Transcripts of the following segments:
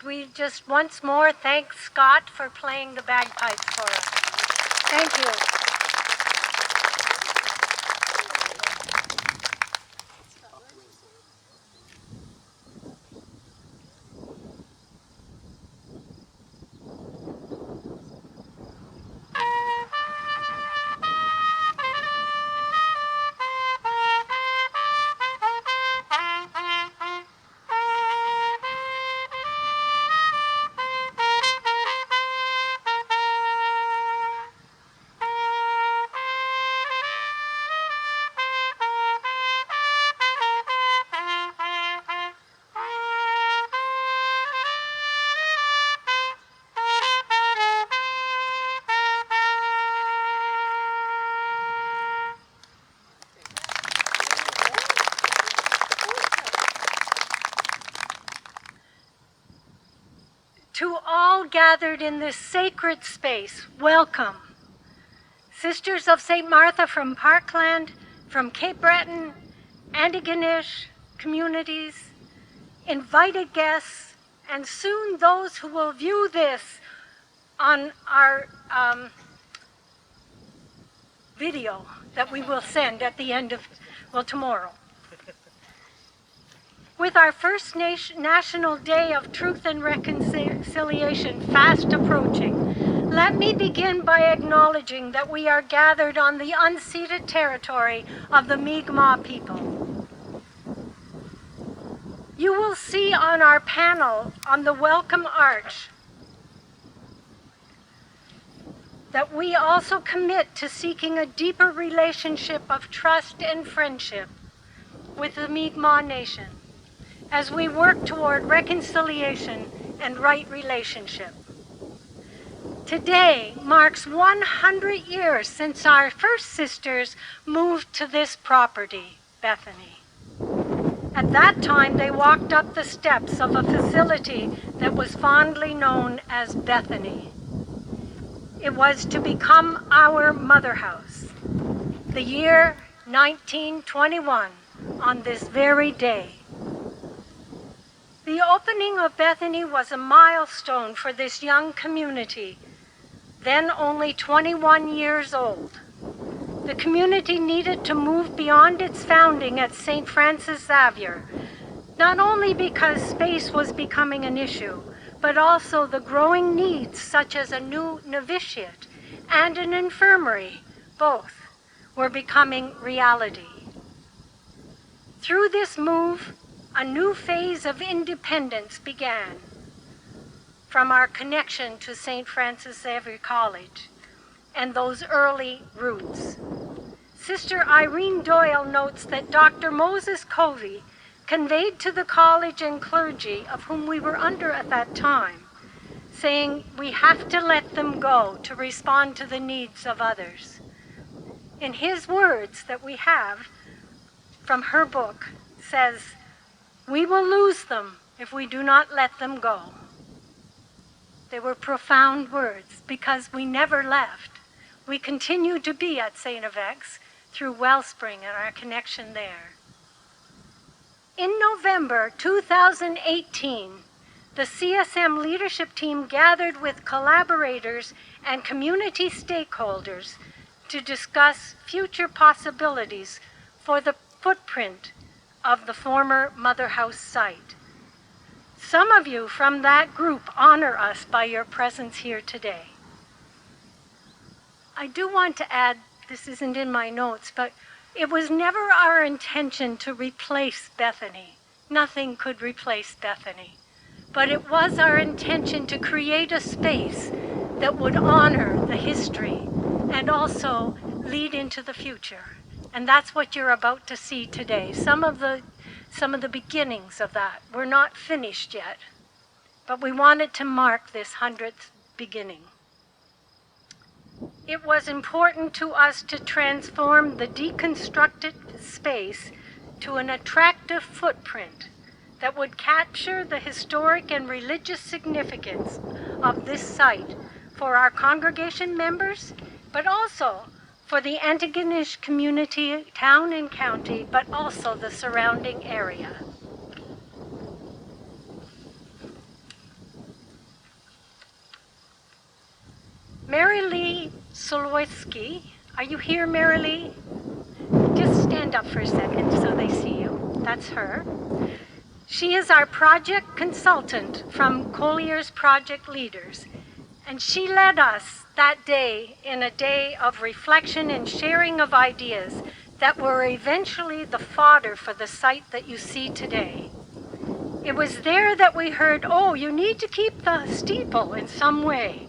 we just once more thank Scott for playing the bagpipes for us. Thank you. To all gathered in this sacred space, welcome. Sisters of St. Martha from Parkland, from Cape Breton, Antigonish communities, invited guests, and soon those who will view this on our video that we will send at the end of, well, tomorrow. With our first National Day of Truth and Reconciliation fast approaching, let me begin by acknowledging that we are gathered on the unceded territory of the Mi'kmaq people. You will see on our panel on the Welcome Arch that we also commit to seeking a deeper relationship of trust and friendship with the Mi'kmaq Nation, as we work toward reconciliation and right relationship. Today marks 100 years since our first sisters moved to this property, Bethany. At that time, they walked up the steps of a facility that was fondly known as Bethany. It was to become our Motherhouse. The year 1921, on this very day. The opening of Bethany was a milestone for this young community, then only 21 years old. The community needed to move beyond its founding at St. Francis Xavier, not only because space was becoming an issue, but also the growing needs such as a new novitiate and an infirmary, both, were becoming reality. Through this move, a new phase of independence began from our connection to St. Francis Xavier College and those early roots. Sister Irene Doyle notes that Dr. Moses Covey conveyed to the college and clergy of whom we were under at that time, saying we have to let them go to respond to the needs of others. In his words that we have from her book says, "We will lose them if we do not let them go." They were profound words because we never left. We continue to be at St. Avex through Wellspring and our connection there. In November 2018, the CSM leadership team gathered with collaborators and community stakeholders to discuss future possibilities for the footprint of the former Motherhouse site. Some of you from that group honor us by your presence here today. I do want to add, this isn't in my notes, but it was never our intention to replace Bethany. Nothing could replace Bethany. But it was our intention to create a space that would honor the history and also lead into the future. And that's what you're about to see today. Some of the beginnings of that. We're not finished yet, but we wanted to mark this 100th beginning. It was important to us to transform the deconstructed space to an attractive footprint that would capture the historic and religious significance of this site for our congregation members, but also for the Antigonish community, town and county, but also the surrounding area. Mary Lee Solowitzky. Are you here, Mary Lee? Just stand up for a second so they see you. That's her. She is our project consultant from Collier's Project Leaders, and she led us that day in a day of reflection and sharing of ideas that were eventually the fodder for the site that you see today. It was there that we heard, oh, you need to keep the steeple in some way.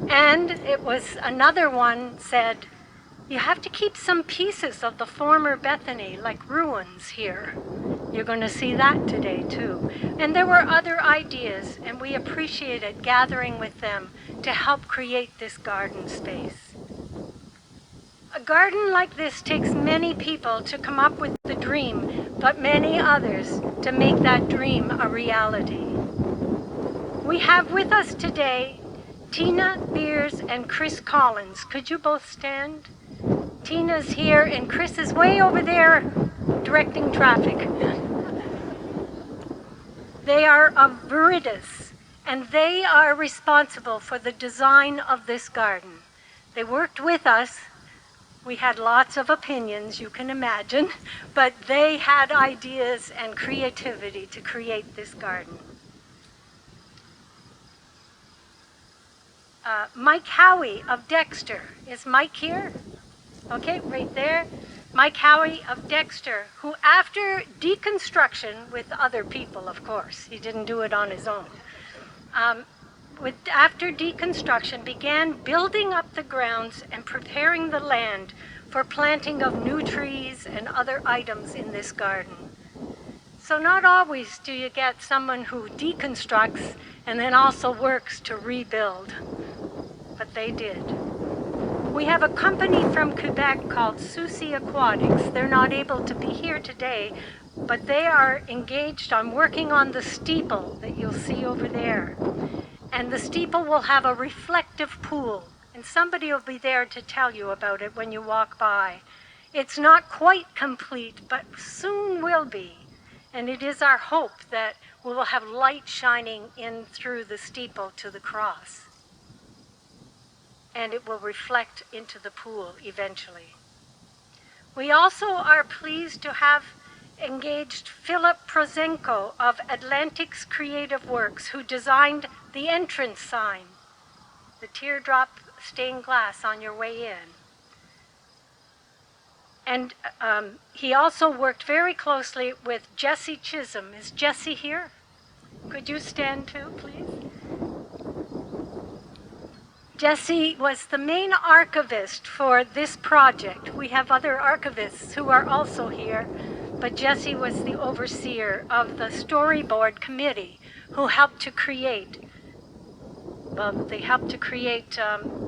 And it was another one said, you have to keep some pieces of the former Bethany, like ruins here. You're going to see that today too. And there were other ideas, and we appreciated gathering with them to help create this garden space. A garden like this takes many people to come up with the dream, but many others to make that dream a reality. We have with us today Tina Beers and Chris Collins. Could you both stand? Tina's here and Chris is way over there directing traffic. They are of Veritas, and they are responsible for the design of this garden. They worked with us. We had lots of opinions, you can imagine, but they had ideas and creativity to create this garden. Mike Howie of Dexter. Is Mike here? Okay, right there. Mike Howie of Dexter, who after deconstruction with other people, of course, he didn't do it on his own, after deconstruction began building up the grounds and preparing the land for planting of new trees and other items in this garden. So not always do you get someone who deconstructs and then also works to rebuild, but they did. We have a company from Quebec called Susi Aquatics. They're not able to be here today, but they are engaged on working on the steeple that you'll see over there. And the steeple will have a reflective pool, and somebody will be there to tell you about it when you walk by. It's not quite complete, but soon will be. And it is our hope that we will have light shining in through the steeple to the cross. And it will reflect into the pool eventually. We also are pleased to have engaged Philip Prozenko of Atlantic's Creative Works, who designed the entrance sign, the teardrop stained glass on your way in. And he also worked very closely with Jessie Chisholm. Is Jessie here? Could you stand too, please? Jessie was the main archivist for this project. We have other archivists who are also here, but Jessie was the overseer of the storyboard committee who helped to create. They helped to create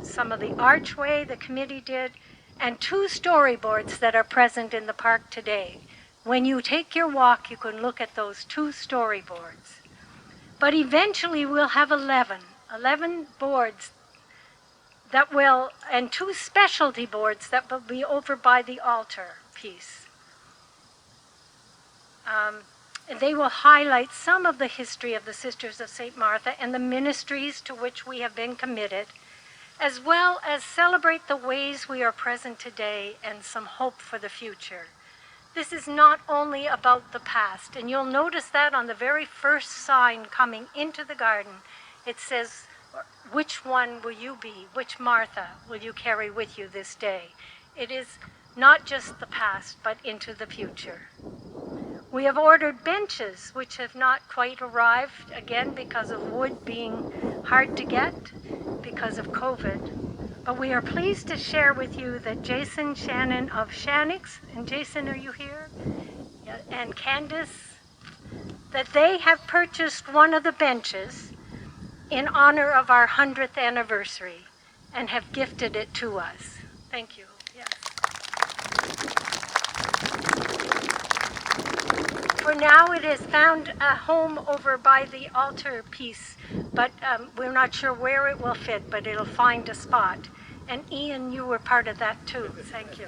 some of the archway the committee did, and 2 storyboards that are present in the park today. When you take your walk, you can look at those 2 storyboards. But eventually we'll have 11 boards that will, and 2 specialty boards that will be over by the altar piece. And they will highlight some of the history of the Sisters of St. Martha and the ministries to which we have been committed, as well as celebrate the ways we are present today and some hope for the future. This is not only about the past, and you'll notice that on the very first sign coming into the garden, it says, which one will you be? Which Martha will you carry with you this day? It is not just the past, but into the future. We have ordered benches, which have not quite arrived, again because of wood being hard to get because of COVID. But we are pleased to share with you that Jason Shannon of Shannix, and Jason, are you here? Yeah, and Candace, that they have purchased one of the benches in honor of our 100th anniversary and have gifted it to us. Thank you. Yes. For now, it has found a home over by the altar piece, but we're not sure where it will fit, but it'll find a spot. And Ian, you were part of that too. Thank you.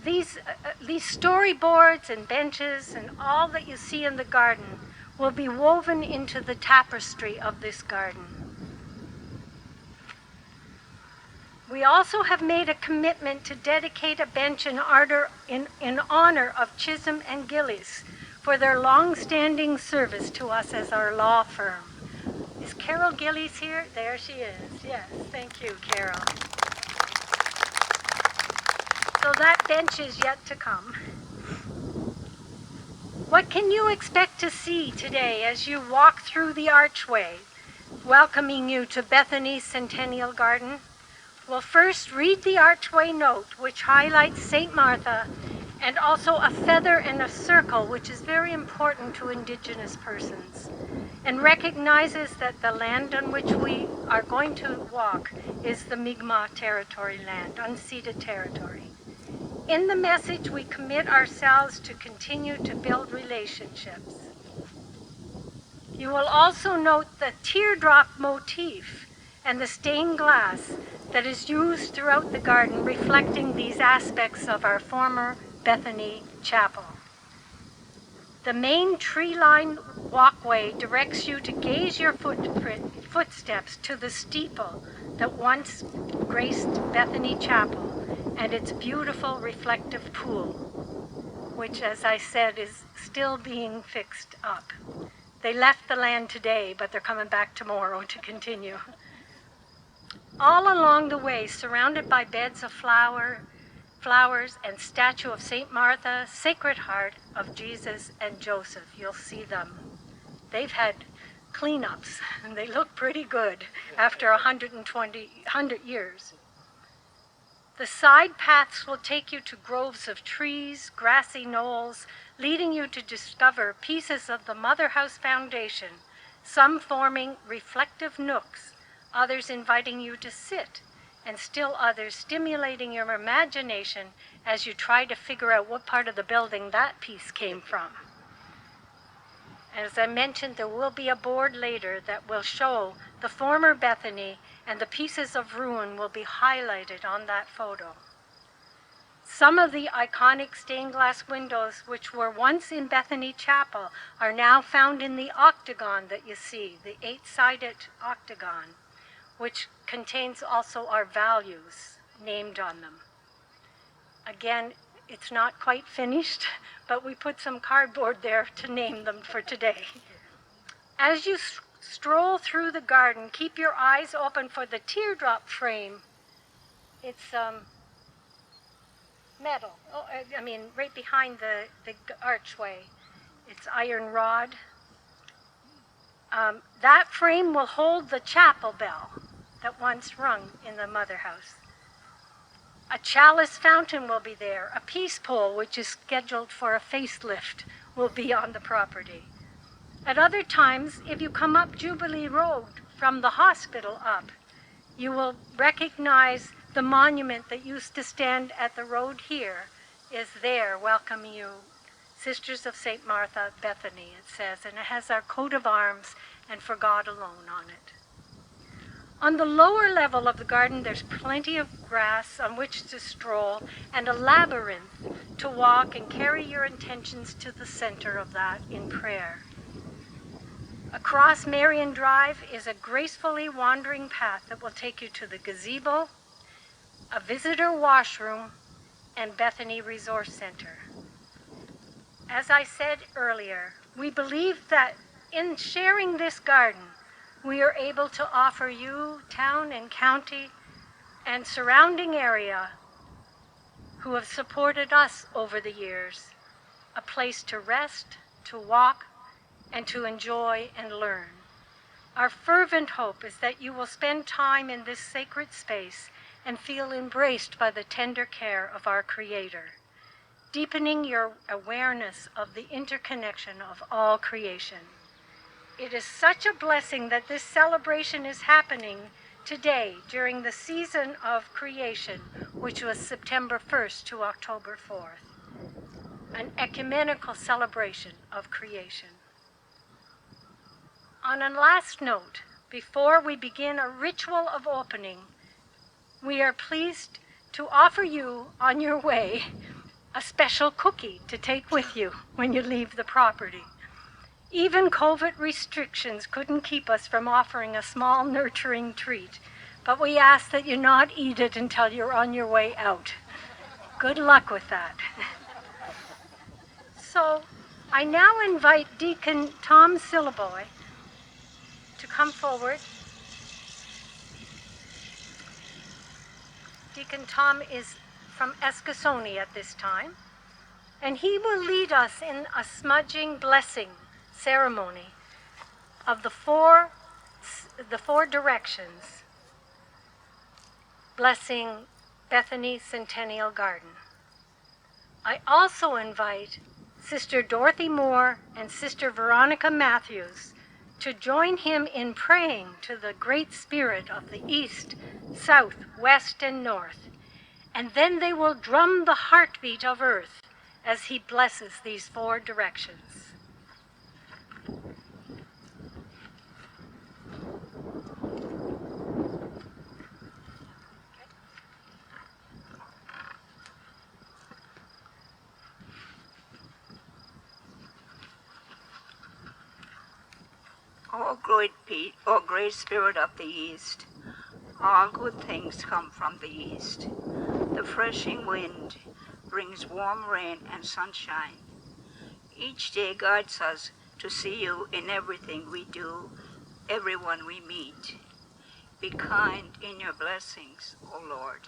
these storyboards and benches and all that you see in the garden will be woven into the tapestry of this garden. We also have made a commitment to dedicate a bench in honor of Chisholm and Gillies for their long-standing service to us as our law firm. Is Carol Gillies here? There she is. Yes, thank you, Carol. So that bench is yet to come. What can you expect to see today as you walk through the archway, welcoming you to Bethany Centennial Garden? Well, first read the archway note, which highlights St. Martha, and also a feather and a circle, which is very important to Indigenous persons, and recognizes that the land on which we are going to walk is the Mi'kmaq territory land, unceded territory. In the message, we commit ourselves to continue to build relationships. You will also note the teardrop motif and the stained glass that is used throughout the garden, reflecting these aspects of our former Bethany Chapel. The main tree-lined walkway directs you to gaze your footsteps to the steeple that once graced Bethany Chapel and its beautiful reflective pool, which, as I said, is still being fixed up. They left the land today, but they're coming back tomorrow to continue. All along the way, surrounded by beds of flowers and statue of St. Martha, Sacred Heart of Jesus and Joseph, you'll see them. They've had cleanups, and they look pretty good after 100 years. The side paths will take you to groves of trees, grassy knolls, leading you to discover pieces of the Motherhouse foundation, some forming reflective nooks, others inviting you to sit, and still others stimulating your imagination as you try to figure out what part of the building that piece came from. As I mentioned, there will be a board later that will show the former Bethany, and the pieces of ruin will be highlighted on that photo. Some of the iconic stained glass windows which were once in Bethany Chapel are now found in the octagon that you see, the 8-sided octagon, which contains also our values named on them. Again, it's not quite finished, but we put some cardboard there to name them for today. As you stroll through the garden, keep your eyes open for the teardrop frame. It's metal, right behind the archway. It's iron rod. That frame will hold the chapel bell that once rung in the Motherhouse. A chalice fountain will be there. A peace pole, which is scheduled for a facelift, will be on the property. At other times, if you come up Jubilee Road from the hospital up, you will recognize the monument that used to stand at the road here is there welcoming you. Sisters of St. Martha, Bethany, it says, and it has our coat of arms and For God Alone on it. On the lower level of the garden, there's plenty of grass on which to stroll and a labyrinth to walk and carry your intentions to the center of that in prayer. Across Marion Drive is a gracefully wandering path that will take you to the gazebo, a visitor washroom, and Bethany Resource Center. As I said earlier, we believe that in sharing this garden, we are able to offer you, town and county, and surrounding area who have supported us over the years, a place to rest, to walk, and to enjoy and learn. Our fervent hope is that you will spend time in this sacred space and feel embraced by the tender care of our Creator, deepening your awareness of the interconnection of all creation. It is such a blessing that this celebration is happening today during the season of creation, which was September 1st to October 4th, an ecumenical celebration of creation. On a last note, before we begin a ritual of opening, we are pleased to offer you on your way a special cookie to take with you when you leave the property. Even COVID restrictions couldn't keep us from offering a small nurturing treat, but we ask that you not eat it until you're on your way out. Good luck with that. So I now invite Deacon Tom Sillaboy to come forward. Deacon Tom is from Eskasoni at this time, and he will lead us in a smudging blessing ceremony of the four directions, blessing Bethany Centennial Garden. I also invite Sister Dorothy Moore and Sister Veronica Matthews to join him in praying to the Great Spirit of the East, South, West, and North, and then they will drum the heartbeat of earth as he blesses these four directions. O great Spirit of the East, all good things come from the East. The freshing wind brings warm rain and sunshine. Each day guides us to see you in everything we do, everyone we meet. Be kind in your blessings, O Lord.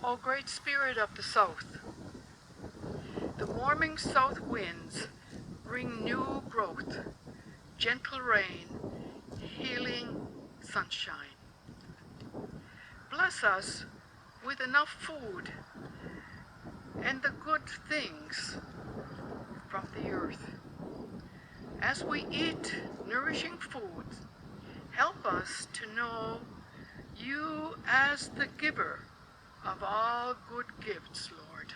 O great Spirit of the South, the warming south winds bring new growth, gentle rain, healing sunshine. Bless us with enough food and the good things from the earth. As we eat nourishing food, help us to know you as the giver of all good gifts, Lord.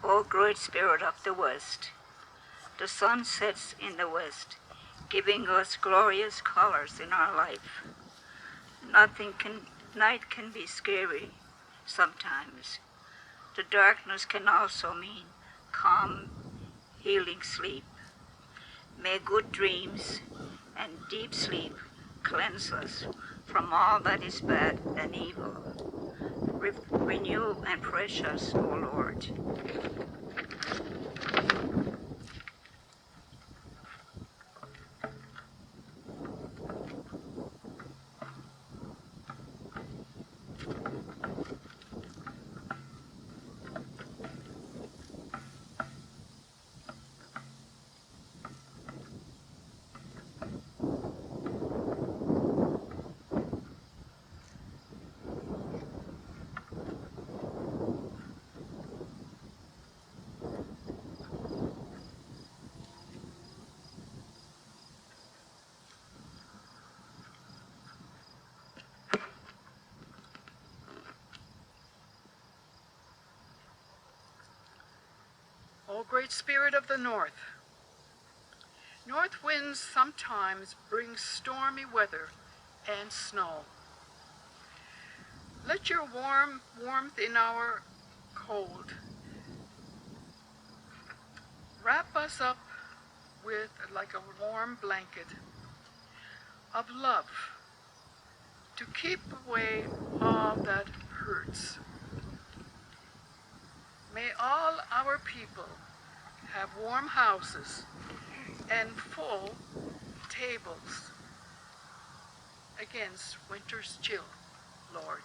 O great Spirit of the West, the sun sets in the west, giving us glorious colors in our life. Night can be scary sometimes. The darkness can also mean calm, healing sleep. May good dreams and deep sleep cleanse us from all that is bad and evil. Renew and precious, O Lord. Great Spirit of the North. North winds sometimes bring stormy weather and snow. Let your warmth in our cold wrap us up with like a warm blanket of love to keep away all that hurts. May all our people have warm houses and full tables against winter's chill, Lord.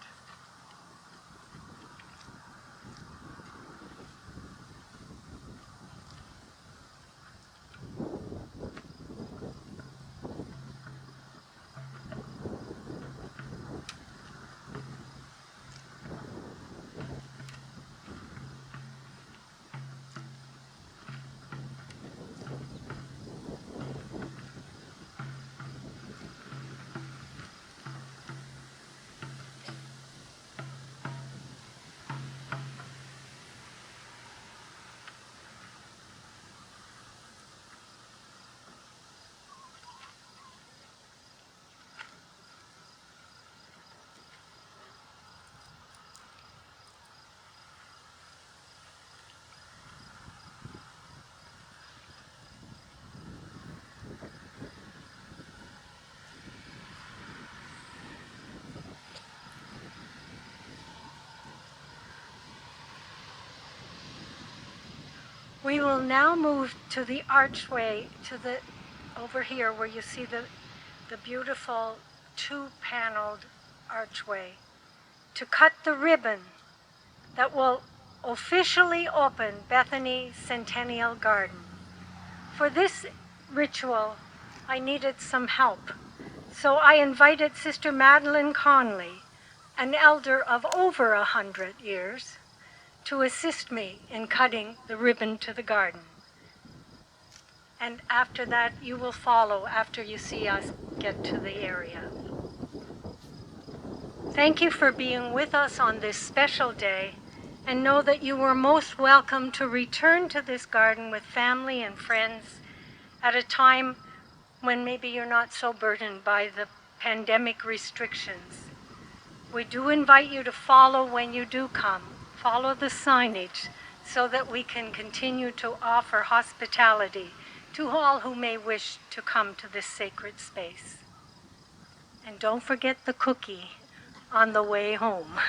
We will now move to the archway, over here where you see the beautiful two-paneled archway, to cut the ribbon that will officially open Bethany Centennial Garden. For this ritual, I needed some help, so I invited Sister Madeline Conley, an elder of over 100 years, to assist me in cutting the ribbon to the garden. And after that, you will follow after you see us get to the area. Thank you for being with us on this special day, and know that you are most welcome to return to this garden with family and friends at a time when maybe you're not so burdened by the pandemic restrictions. We do invite you to follow when you do come. Follow the signage so that we can continue to offer hospitality to all who may wish to come to this sacred space. And don't forget the cookie on the way home.